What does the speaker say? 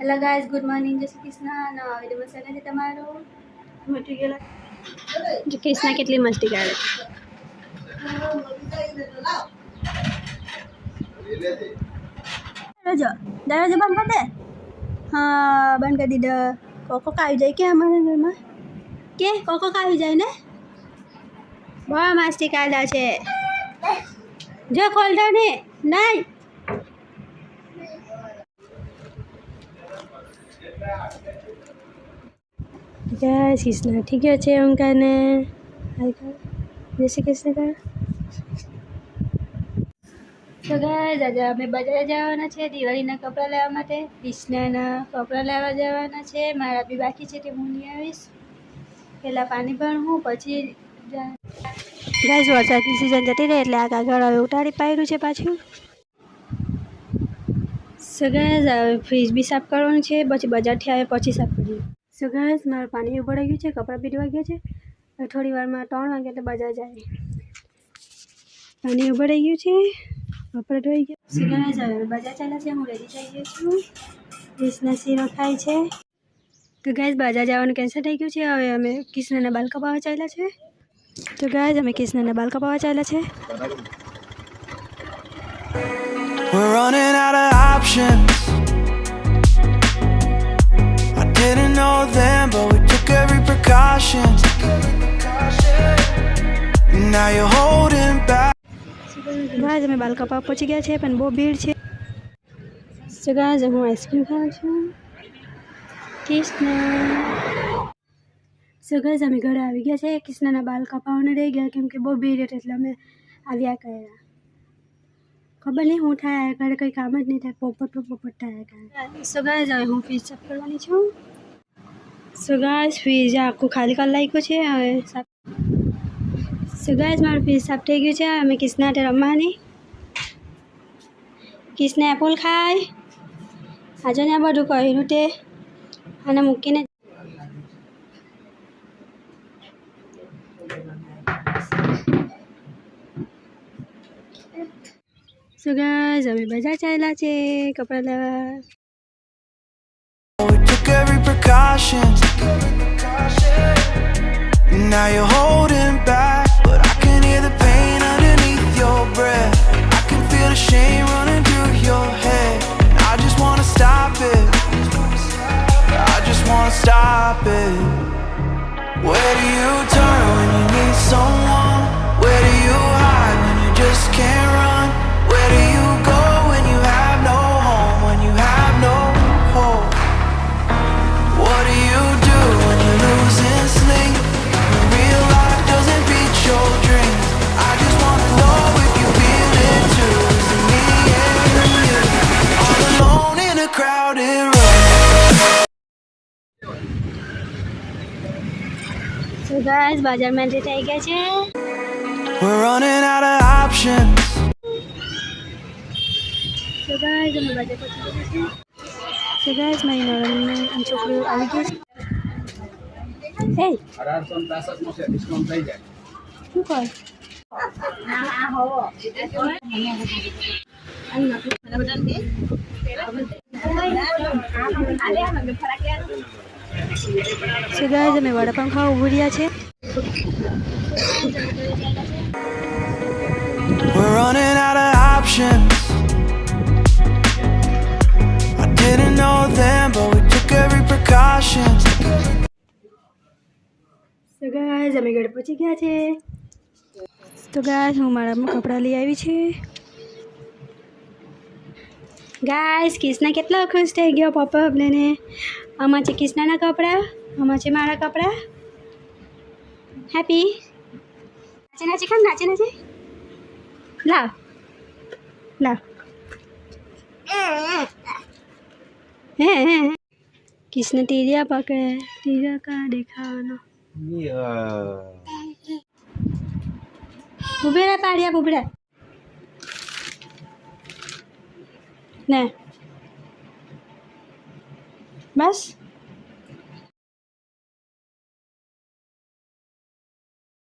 Hello guys, good morning, જય શ્રી કૃષ્ણ. નવા video સ્વાગત છે તમારું. મટી ગયેલા જો કૃષ્ણ કેટલી મસ્તી કરે. દરવાજો દરવાજો બંધ કરી દે. હા, બંધ કરી દીધો. કોકો આવી જાય કે અમારા ઘરમાં કે કોકો આવી જાય ને. બહુ મસ્તી કાઢા છે. જો ખોલતો ને નહીં. ગાઈસ કૃષ્ણ ઠીક છે અંકાને જય શ્રી કૃષ્ણ કા. તો ગાઈસ આજે અમે બજારે જવાના છે દિવાળીના કપડાં લેવા માટે. કૃષ્ણના કપડાં લેવા જવાના છે. મારા બી બાકી છે તે હું નહીં આવીશ. પહેલાં પાણી ભરવું પછી ગાઈસ વરસાદની સિઝન જતી રહી એટલે આ કાગળ હવે ઉતારી પાડ્યું છે પાછું. સો ગાઈસ હવે ફ્રીજ બી સાફ કરવાનું છે પછી બજારથી આવે પછી સાફ કરીએ. સો ગાઈસ મારું પાણી ઉભરાઈ ગયું છે, કપડાં બી ધોવાઈ ગયા છે. થોડી વારમાં 3 વાગે એટલે બજાર જાય. પાણી ઉભરાઈ ગયું છે, કપડાં ધોઈ ગયા. સો ગાઈસ હવે બજાર ચાલે છે. હું રેડી થઈ ગઈ છું. કૃષ્ણ શીરો ખાય છે. તો ગાઈસ બજાર જવાનું કેન્સલ થઈ ગયું છે. હવે અમે કૃષ્ણના બાલ કપાવવા ચાલ્યા છે. તો ગાઈસ અમે કૃષ્ણના બાલ કપાવવા ચાલ્યા છે. We're running out of options. I didn't know then, but we took every precaution. Now you're holding back. Guys અમે બાલ કપાવવા પહોંચી ગયા છે પણ બહુ ભીડ છે. તો ગાઈસ હું આઈસ્ક્રીમ ખાઉં છું. કૃષ્ણ. સો ગાઈસ અમે ઘરે આવી ગયા છે. કૃષ્ણના બાલ કપાવવાને રહી ગયા કેમ કે બહુ ભીડ હતી એટલે અમે આવ્યા કર્યા. ખબર નહીં હું થાય ઘરે કંઈ કામ જ નહીં થાય, પોપટ થાય કરે. સો ગાઈસ હવે હું ફ્રીજ સાફ કરવાની છું. સો ગાઈસ ફ્રીજ આખું ખાલી કરી નાખ્યું છે હવે. સો ગાઈસ મારું ફ્રીજ સાફ થઈ ગયું છે. અમે કૃષ્ણ હાથે રમવાની. કૃષ્ણ એપલ ખાય આજે ને આ બધું કર્યું તે અને મૂકીને. સો ગાઈસ હવે બજાર ચાલ્યા છે કપડાં લેવા. We took every precaution. Now you're holding back, but I can hear the pain underneath your breath. I can feel the shame running through your head. I just wanna stop it. I just wanna stop it. Where do you turn when you need someone? Where do you hide when you just can't run? Where do you go when you have no home? When you have no hope? What do you do when you're losing sleep? When real life doesn't beat your dreams. I just wanna know if you feel it too. Is it me and you? All alone in a crowded room. So guys બજારમાં જે થઈ ગયા છે. We're running out of options. So guys અમે બજાર પહોંચી ગયા છે. સો ગાઈસ મારી નણંદને છોકરીઓ આવી ગઈ છે. હે 1865 છે ડિસ્કાઉન્ટ થઈ જાય. શું કર ના હોવો સો ગાઈસ અમે વડાપાઉં ખાવા ઊભી રહ્યા છે. We're running out of options. I didn't know then, but we took every precaution. So guys અમે ઘરે પહોંચી ગયા છે. તો ગાઈસ હું મારા કપડાં લઈ આવી છે. ગાઈસ કૃષ્ણ કેટલો ખુશ થઈ ગયો પપ્પા લઈને. આમાં છે કૃષ્ણના કપડાં, આમાં છે મારા કપડાં. હેપી નાચે નાચે ખાન નાચે નાચે લાવ લાવ. હે કૃષ્ણ તીરિયા પકડે. તીરિયા કા દેખાવાનો ઉભેરા પાડ્યા ઉભરા ને બસ.